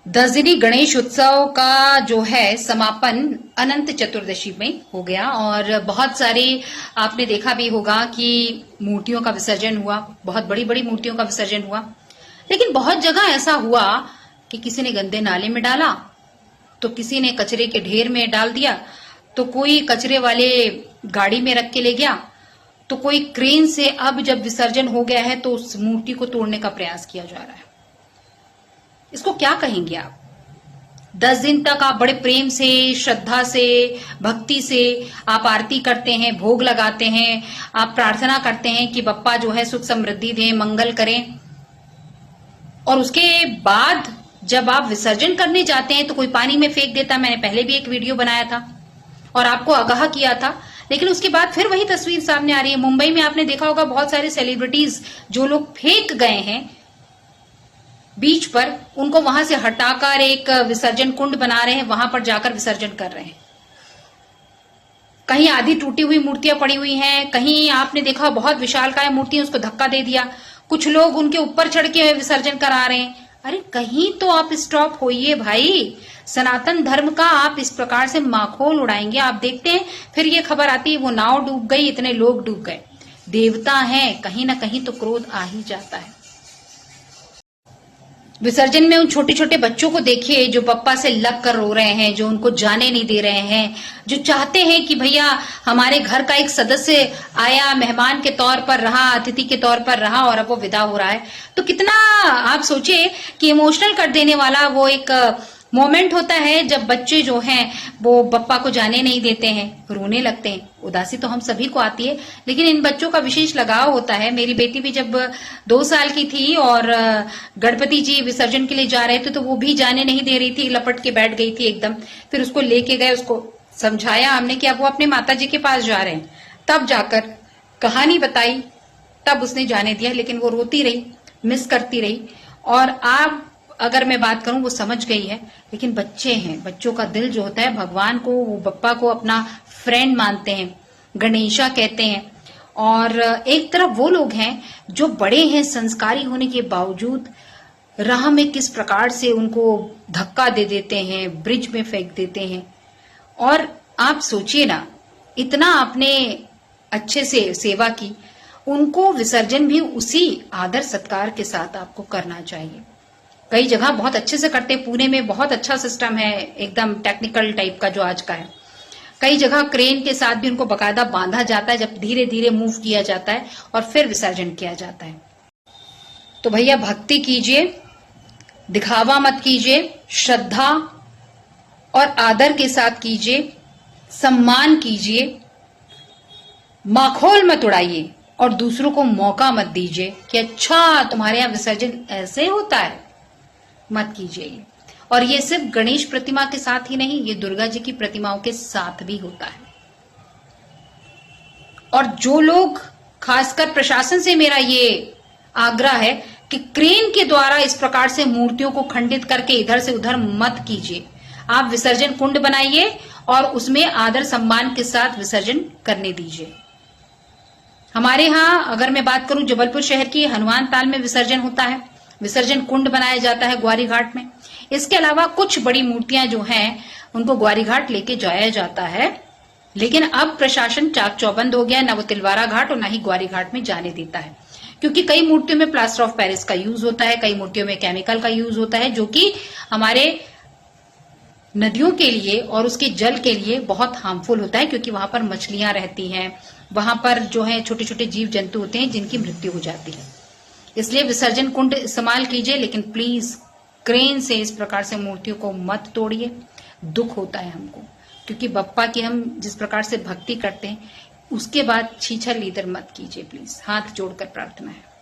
10 दिनी गणेश उत्सव का जो है समापन अनंत चतुर्दशी में हो गया और बहुत सारे आपने देखा भी होगा कि मूर्तियों का विसर्जन हुआ, बहुत बड़ी बड़ी मूर्तियों का विसर्जन हुआ। लेकिन बहुत जगह ऐसा हुआ कि किसी ने गंदे नाले में डाला, तो किसी ने कचरे के ढेर में डाल दिया, तो कोई कचरे वाले गाड़ी में रख के ले गया, तो कोई क्रेन से अब जब विसर्जन हो गया है तो उस मूर्ति को तोड़ने का प्रयास किया जा रहा है। इसको क्या कहेंगे आप? 10 दिन तक आप बड़े प्रेम से, श्रद्धा से, भक्ति से आप आरती करते हैं, भोग लगाते हैं, आप प्रार्थना करते हैं कि बप्पा जो है सुख समृद्धि दें, मंगल करें। और उसके बाद जब आप विसर्जन करने जाते हैं तो कोई पानी में फेंक देता। मैंने पहले भी एक वीडियो बनाया था और आपको आगाह किया था, लेकिन उसके बाद फिर वही तस्वीर सामने आ रही है। मुंबई में आपने देखा होगा बहुत सारे सेलिब्रिटीज जो लोग फेंक गए हैं बीच पर, उनको वहां से हटाकर एक विसर्जन कुंड बना रहे हैं, वहां पर जाकर विसर्जन कर रहे हैं। कहीं आधी टूटी हुई मूर्तियां पड़ी हुई हैं, कहीं आपने देखा बहुत विशालकाय मूर्ति, उसको धक्का दे दिया, कुछ लोग उनके ऊपर चढ़ के विसर्जन करा रहे हैं। अरे कहीं तो आप स्टॉप होइए भाई। सनातन धर्म का आप इस प्रकार से माखोल उड़ाएंगे, आप देखते हैं फिर ये खबर आती है वो नाव डूब गई, इतने लोग डूब गए। देवता हैं, कहीं ना कहीं तो क्रोध आ ही जाता है। विसर्जन में उन छोटे छोटे बच्चों को देखिए जो बप्पा से लग कर रो रहे हैं, जो उनको जाने नहीं दे रहे हैं, जो चाहते हैं कि भैया हमारे घर का एक सदस्य आया, मेहमान के तौर पर रहा, अतिथि के तौर पर रहा और अब वो विदा हो रहा है। तो कितना आप सोचिए कि इमोशनल कर देने वाला वो एक मोमेंट होता है जब बच्चे जो हैं वो बप्पा को जाने नहीं देते हैं, रोने लगते हैं। उदासी तो हम सभी को आती है, लेकिन इन बच्चों का विशेष लगाव होता है। मेरी बेटी भी जब 2 साल की थी और गणपति जी विसर्जन के लिए जा रहे थे तो वो भी जाने नहीं दे रही थी, लपट के बैठ गई थी एकदम। फिर उसको लेके गए, उसको समझाया हमने कि अब वो अपने माता जी के पास जा रहे हैं, तब जाकर कहानी बताई, तब उसने जाने दिया। लेकिन वो रोती रही, मिस करती रही। और आप अगर मैं बात करूं वो समझ गई है, लेकिन बच्चे हैं, बच्चों का दिल जो होता है भगवान को, वो बप्पा को अपना फ्रेंड मानते हैं, गणेशा कहते हैं। और एक तरफ वो लोग हैं जो बड़े हैं, संस्कारी होने के बावजूद राह में किस प्रकार से उनको धक्का दे देते हैं, ब्रिज में फेंक देते हैं। और आप सोचिए ना, इतना आपने अच्छे से सेवा की, उनको विसर्जन भी उसी आदर सत्कार के साथ आपको करना चाहिए। कई जगह बहुत अच्छे से करते, पुणे में बहुत अच्छा सिस्टम है, एकदम टेक्निकल टाइप का जो आज का है। कई जगह क्रेन के साथ भी उनको बकायदा बांधा जाता है, जब धीरे धीरे मूव किया जाता है और फिर विसर्जन किया जाता है। तो भैया भक्ति कीजिए, दिखावा मत कीजिए, श्रद्धा और आदर के साथ कीजिए, सम्मान कीजिए, माखौल मत उड़ाइए और दूसरों को मौका मत दीजिए कि अच्छा तुम्हारे यहाँ विसर्जन ऐसे होता है, मत कीजिए। और ये सिर्फ गणेश प्रतिमा के साथ ही नहीं, ये दुर्गा जी की प्रतिमाओं के साथ भी होता है। और जो लोग, खासकर प्रशासन से मेरा ये आग्रह है कि क्रेन के द्वारा इस प्रकार से मूर्तियों को खंडित करके इधर से उधर मत कीजिए। आप विसर्जन कुंड बनाइए और उसमें आदर सम्मान के साथ विसर्जन करने दीजिए। हमारे यहाँ अगर मैं बात करूं जबलपुर शहर की, हनुमान ताल में विसर्जन होता है, विसर्जन कुंड बनाया जाता है ग्वारी घाट में। इसके अलावा कुछ बड़ी मूर्तियां जो हैं उनको ग्वारी घाट लेके जाया जाता है, लेकिन अब प्रशासन चाक चौबंद हो गया, ना वो तिलवारा घाट और ना ही ग्वारी घाट में जाने देता है। क्योंकि कई मूर्तियों में प्लास्टर ऑफ पेरिस का यूज होता है, कई मूर्तियों में केमिकल का यूज होता है, जो कि हमारे नदियों के लिए और उसके जल के लिए बहुत हार्मफुल होता है। क्योंकि वहां पर मछलियां रहती हैं, वहां पर जो है छोटे छोटे जीव जंतु होते हैं जिनकी मृत्यु हो जाती है। इसलिए विसर्जन कुंड इस्तेमाल कीजिए, लेकिन प्लीज क्रेन से इस प्रकार से मूर्तियों को मत तोड़िए। दुख होता है हमको, क्योंकि बप्पा की हम जिस प्रकार से भक्ति करते हैं उसके बाद छीछर लीदर मत कीजिए प्लीज। हाथ जोड़कर प्रार्थना है।